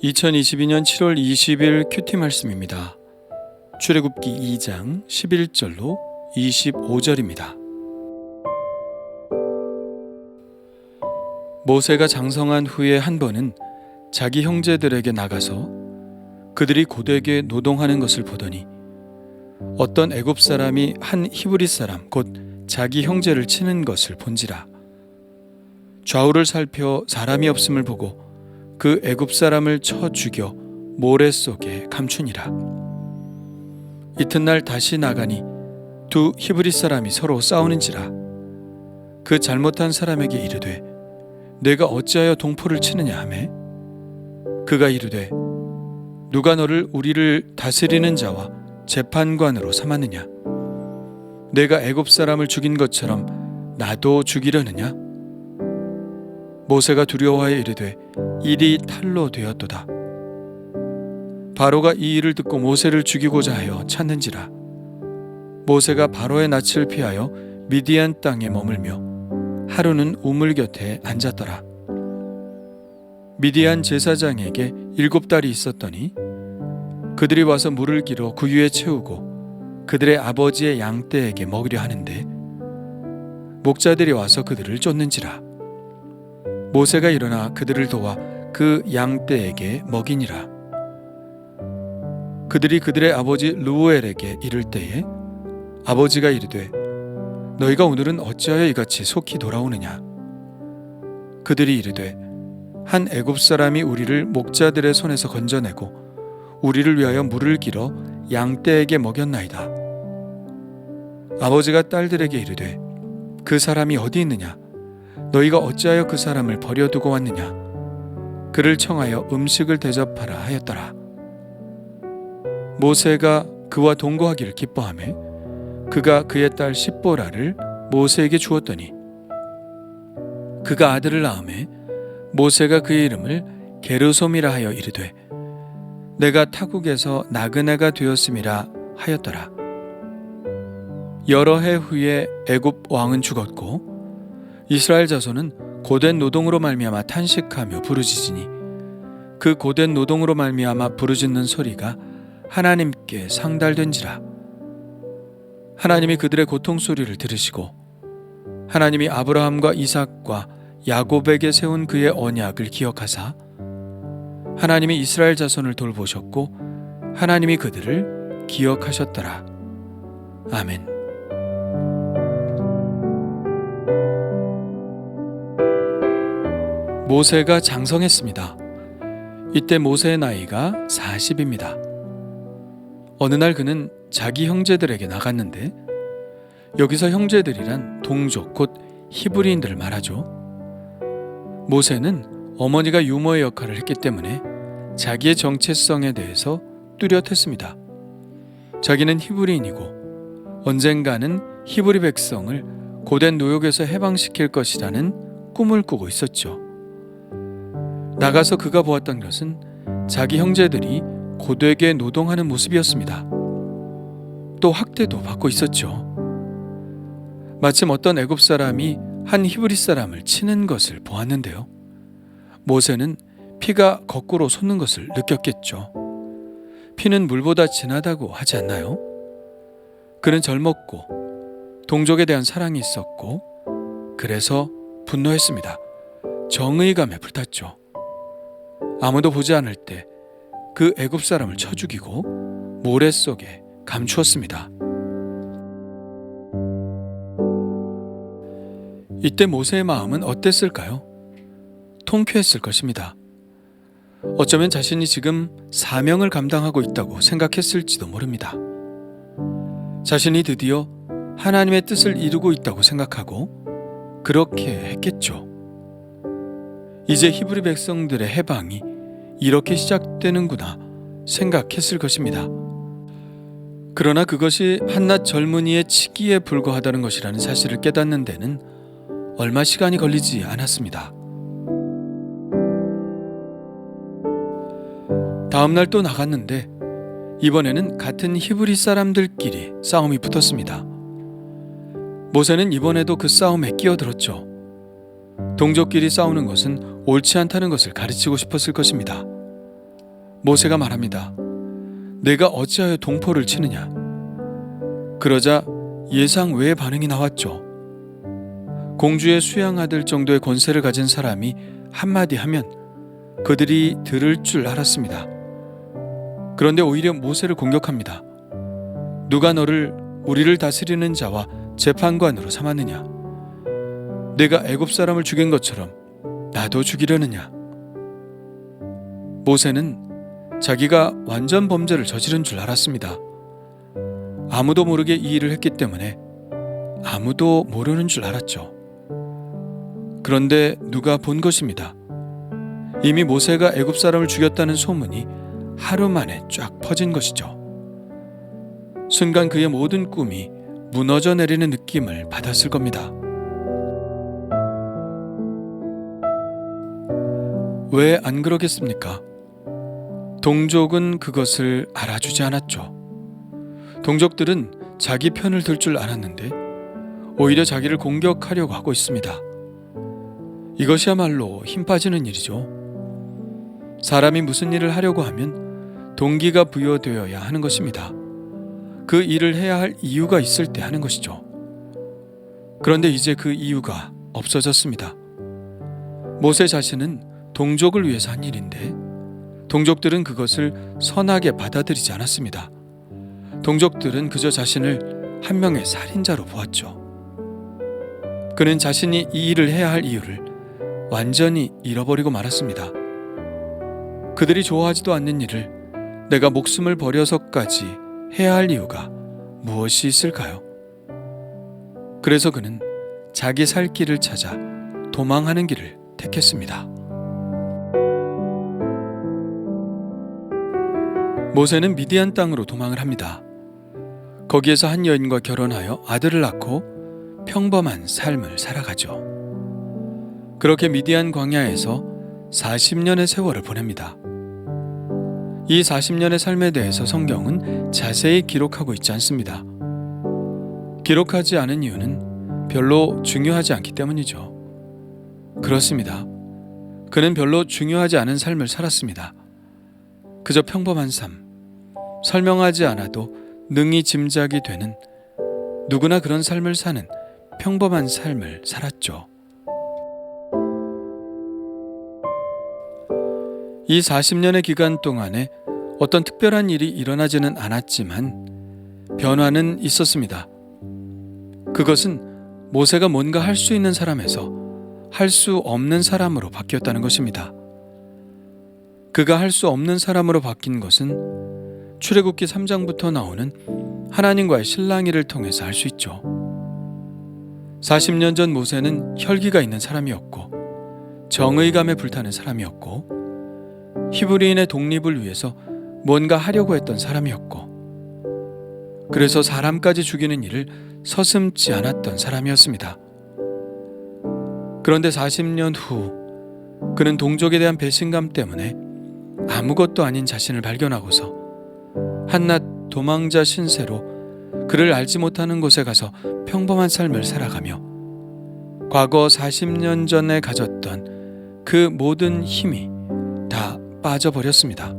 2022년 7월 20일 큐티 말씀입니다. 출애굽기 2장 11절로 25절입니다. 모세가 장성한 후에 한 번은 자기 형제들에게 나가서 그들이 고되게 노동하는 것을 보더니 어떤 애굽 사람이 한 히브리 사람 곧 자기 형제를 치는 것을 본지라. 좌우를 살펴 사람이 없음을 보고 그 애굽 사람을 쳐 죽여 모래 속에 감추니라. 이튿날 다시 나가니 두 히브리 사람이 서로 싸우는지라. 그 잘못한 사람에게 이르되 내가 어찌하여 동포를 치느냐 하매 그가 이르되 누가 너를 우리를 다스리는 자와 재판관으로 삼았느냐. 내가 애굽 사람을 죽인 것처럼 나도 죽이려느냐. 모세가 두려워하여 이르되 일이 탈로 되었도다. 바로가 이 일을 듣고 모세를 죽이고자 하여 찾는지라. 모세가 바로의 낯을 피하여 미디안 땅에 머물며 하루는 우물 곁에 앉았더라. 미디안 제사장에게 7딸이 있었더니 그들이 와서 물을 길어 구유에 채우고 그들의 아버지의 양떼에게 먹이려 하는데 목자들이 와서 그들을 쫓는지라. 모세가 일어나 그들을 도와 그 양떼에게 먹이니라. 그들이 그들의 아버지 르우엘에게 이를 때에 아버지가 이르되 너희가 오늘은 어찌하여 이같이 속히 돌아오느냐. 그들이 이르되 한 애굽 사람이 우리를 목자들의 손에서 건져내고 우리를 위하여 물을 길어 양떼에게 먹였나이다. 아버지가 딸들에게 이르되 그 사람이 어디 있느냐. 너희가 어찌하여 그 사람을 버려두고 왔느냐. 그를 청하여 음식을 대접하라 하였더라. 모세가 그와 동거하기를 기뻐하매 그가 그의 딸 십보라를 모세에게 주었더니 그가 아들을 낳음에 모세가 그의 이름을 게르솜이라 하여 이르되 내가 타국에서 나그네가 되었음이라 하였더라. 여러 해 후에 애굽 왕은 죽었고 이스라엘 자손은 고된 노동으로 말미암아 탄식하며 부르짖으니 그 고된 노동으로 말미암아 부르짖는 소리가 하나님께 상달된지라. 하나님이 그들의 고통 소리를 들으시고 하나님이 아브라함과 이삭과 야곱에게 세운 그의 언약을 기억하사 하나님이 이스라엘 자손을 돌보셨고 하나님이 그들을 기억하셨더라. 아멘. 모세가 장성했습니다. 이때 모세의 나이가 40입니다. 어느 날 그는 자기 형제들에게 나갔는데 여기서 형제들이란 동족 곧 히브리인들을 말하죠. 모세는 어머니가 유모의 역할을 했기 때문에 자기의 정체성에 대해서 뚜렷했습니다. 자기는 히브리인이고 언젠가는 히브리 백성을 고된 노역에서 해방시킬 것이라는 꿈을 꾸고 있었죠. 나가서 그가 보았던 것은 자기 형제들이 고되게 노동하는 모습이었습니다. 또 학대도 받고 있었죠. 마침 어떤 애굽 사람이 한 히브리 사람을 치는 것을 보았는데요. 모세는 피가 거꾸로 솟는 것을 느꼈겠죠. 피는 물보다 진하다고 하지 않나요? 그는 젊었고 동족에 대한 사랑이 있었고 그래서 분노했습니다. 정의감에 불탔죠. 아무도 보지 않을 때 그 애굽 사람을 쳐 죽이고 모래 속에 감추었습니다. 이때 모세의 마음은 어땠을까요? 통쾌했을 것입니다. 어쩌면 자신이 지금 사명을 감당하고 있다고 생각했을지도 모릅니다. 자신이 드디어 하나님의 뜻을 이루고 있다고 생각하고 그렇게 했겠죠. 이제 히브리 백성들의 해방이 이렇게 시작되는구나 생각했을 것입니다. 그러나 그것이 한낱 젊은이의 치기에 불과하다는 것이라는 사실을 깨닫는 데는 얼마 시간이 걸리지 않았습니다. 다음날 또 나갔는데 이번에는 같은 히브리 사람들끼리 싸움이 붙었습니다. 모세는 이번에도 그 싸움에 끼어들었죠. 동족끼리 싸우는 것은 옳지 않다는 것을 가르치고 싶었을 것입니다. 모세가 말합니다. 내가 어찌하여 동포를 치느냐? 그러자 예상 외의 반응이 나왔죠. 공주의 수양아들 정도의 권세를 가진 사람이 한마디 하면 그들이 들을 줄 알았습니다. 그런데 오히려 모세를 공격합니다. 누가 너를 우리를 다스리는 자와 재판관으로 삼았느냐? 내가 애굽 사람을 죽인 것처럼 나도 죽이려느냐? 모세는 자기가 완전 범죄를 저지른 줄 알았습니다. 아무도 모르게 이 일을 했기 때문에 아무도 모르는 줄 알았죠. 그런데 누가 본 것입니다. 이미 모세가 애굽 사람을 죽였다는 소문이 하루 만에 쫙 퍼진 것이죠. 순간 그의 모든 꿈이 무너져 내리는 느낌을 받았을 겁니다. 왜 안 그러겠습니까? 동족은 그것을 알아주지 않았죠. 동족들은 자기 편을 들 줄 알았는데 오히려 자기를 공격하려고 하고 있습니다. 이것이야말로 힘 빠지는 일이죠. 사람이 무슨 일을 하려고 하면 동기가 부여되어야 하는 것입니다. 그 일을 해야 할 이유가 있을 때 하는 것이죠. 그런데 이제 그 이유가 없어졌습니다. 모세 자신은 동족을 위해서 한 일인데 동족들은 그것을 선하게 받아들이지 않았습니다. 동족들은 그저 자신을 한 명의 살인자로 보았죠. 그는 자신이 이 일을 해야 할 이유를 완전히 잃어버리고 말았습니다. 그들이 좋아하지도 않는 일을 내가 목숨을 버려서까지 해야 할 이유가 무엇이 있을까요? 그래서 그는 자기 살 길을 찾아 도망하는 길을 택했습니다. 모세는 미디안 땅으로 도망을 합니다. 거기에서 한 여인과 결혼하여 아들을 낳고 평범한 삶을 살아가죠. 그렇게 미디안 광야에서 40년의 세월을 보냅니다. 이 40년의 삶에 대해서 성경은 자세히 기록하고 있지 않습니다. 기록하지 않은 이유는 별로 중요하지 않기 때문이죠. 그렇습니다. 그는 별로 중요하지 않은 삶을 살았습니다. 그저 평범한 삶, 설명하지 않아도 능히 짐작이 되는 누구나 그런 삶을 사는 평범한 삶을 살았죠. 이 40년의 기간 동안에 어떤 특별한 일이 일어나지는 않았지만 변화는 있었습니다. 그것은 모세가 뭔가 할 수 있는 사람에서 할 수 없는 사람으로 바뀌었다는 것입니다. 그가 할 수 없는 사람으로 바뀐 것은 출애굽기 3장부터 나오는 하나님과의 실랑이를 통해서 알 수 있죠. 40년 전 모세는 혈기가 있는 사람이었고 정의감에 불타는 사람이었고 히브리인의 독립을 위해서 뭔가 하려고 했던 사람이었고 그래서 사람까지 죽이는 일을 서슴지 않았던 사람이었습니다. 그런데 40년 후 그는 동족에 대한 배신감 때문에 아무것도 아닌 자신을 발견하고서 한낱 도망자 신세로 그를 알지 못하는 곳에 가서 평범한 삶을 살아가며 과거 40년 전에 가졌던 그 모든 힘이 다 빠져버렸습니다.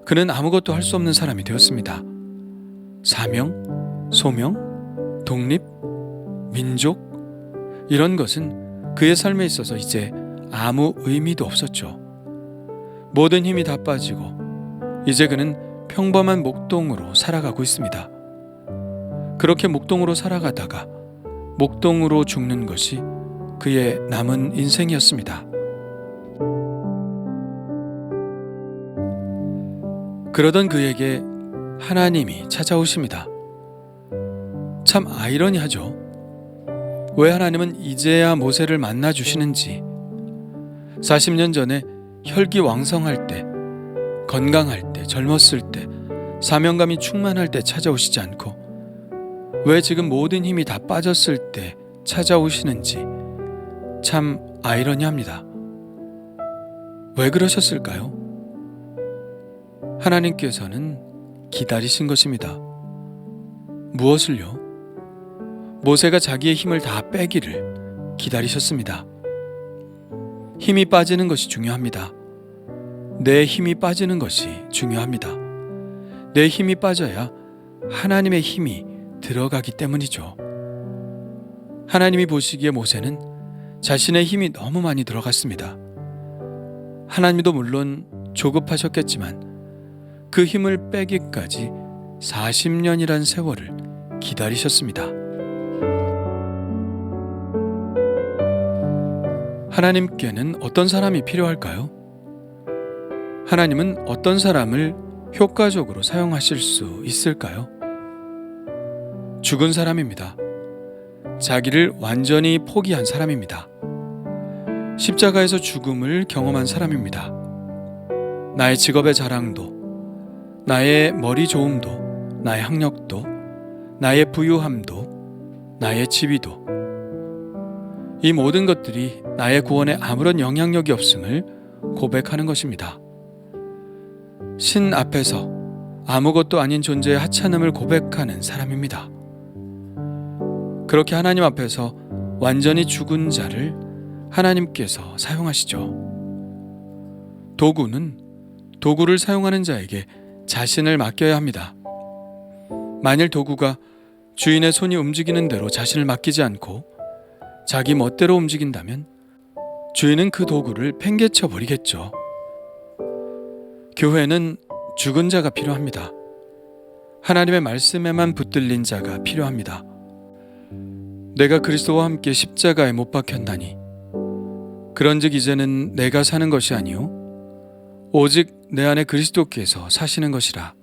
그는 아무것도 할 수 없는 사람이 되었습니다. 사명, 소명, 독립, 민족 이런 것은 그의 삶에 있어서 이제 아무 의미도 없었죠. 모든 힘이 다 빠지고 이제 그는 평범한 목동으로 살아가고 있습니다. 그렇게 목동으로 살아가다가 목동으로 죽는 것이 그의 남은 인생이었습니다. 그러던 그에게 하나님이 찾아오십니다. 참 아이러니하죠. 왜 하나님은 이제야 모세를 만나 주시는지 40년 전에 혈기왕성할 때, 건강할 때, 젊었을 때, 사명감이 충만할 때 찾아오시지 않고 왜 지금 모든 힘이 다 빠졌을 때 찾아오시는지 참 아이러니합니다. 왜 그러셨을까요? 하나님께서는 기다리신 것입니다. 무엇을요? 모세가 자기의 힘을 다 빼기를 기다리셨습니다. 힘이 빠지는 것이 중요합니다. 내 힘이 빠지는 것이 중요합니다. 내 힘이 빠져야 하나님의 힘이 들어가기 때문이죠. 하나님이 보시기에 모세는 자신의 힘이 너무 많이 들어갔습니다. 하나님도 물론 조급하셨겠지만 그 힘을 빼기까지 40년이란 세월을 기다리셨습니다. 하나님께는 어떤 사람이 필요할까요? 하나님은 어떤 사람을 효과적으로 사용하실 수 있을까요? 죽은 사람입니다. 자기를 완전히 포기한 사람입니다. 십자가에서 죽음을 경험한 사람입니다. 나의 직업의 자랑도, 나의 머리 좋음도, 나의 학력도, 나의 부유함도, 나의 지위도, 이 모든 것들이 나의 구원에 아무런 영향력이 없음을 고백하는 것입니다. 신 앞에서 아무것도 아닌 존재의 하찮음을 고백하는 사람입니다. 그렇게 하나님 앞에서 완전히 죽은 자를 하나님께서 사용하시죠. 도구는 도구를 사용하는 자에게 자신을 맡겨야 합니다. 만일 도구가 주인의 손이 움직이는 대로 자신을 맡기지 않고 자기 멋대로 움직인다면 주인은 그 도구를 팽개쳐 버리겠죠. 교회는 죽은 자가 필요합니다. 하나님의 말씀에만 붙들린 자가 필요합니다. 내가 그리스도와 함께 십자가에 못 박혔나니 그런즉 이제는 내가 사는 것이 아니요 오직 내 안에 그리스도께서 사시는 것이라.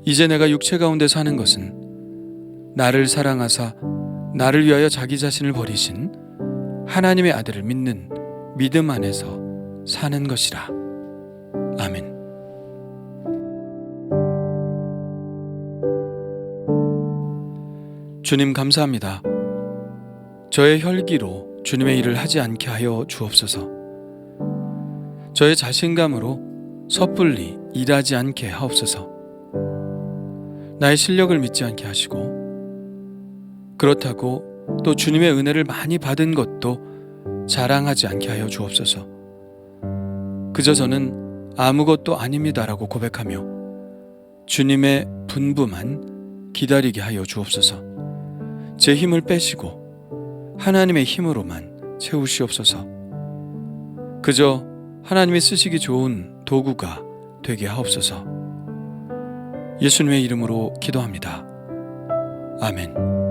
이제 내가 육체 가운데 사는 것은 나를 사랑하사 나를 위하여 자기 자신을 버리신 하나님의 아들을 믿는 믿음 안에서 사는 것이라. 아멘. 주님 감사합니다. 저의 혈기로 주님의 일을 하지 않게 하여 주옵소서. 저의 자신감으로 섣불리 일하지 않게 하옵소서. 나의 실력을 믿지 않게 하시고 그렇다고 또 주님의 은혜를 많이 받은 것도 자랑하지 않게 하여 주옵소서. 그저 저는 아무것도 아닙니다라고 고백하며 주님의 분부만 기다리게 하여 주옵소서. 제 힘을 빼시고 하나님의 힘으로만 채우시옵소서. 그저 하나님이 쓰시기 좋은 도구가 되게 하옵소서. 예수님의 이름으로 기도합니다. 아멘.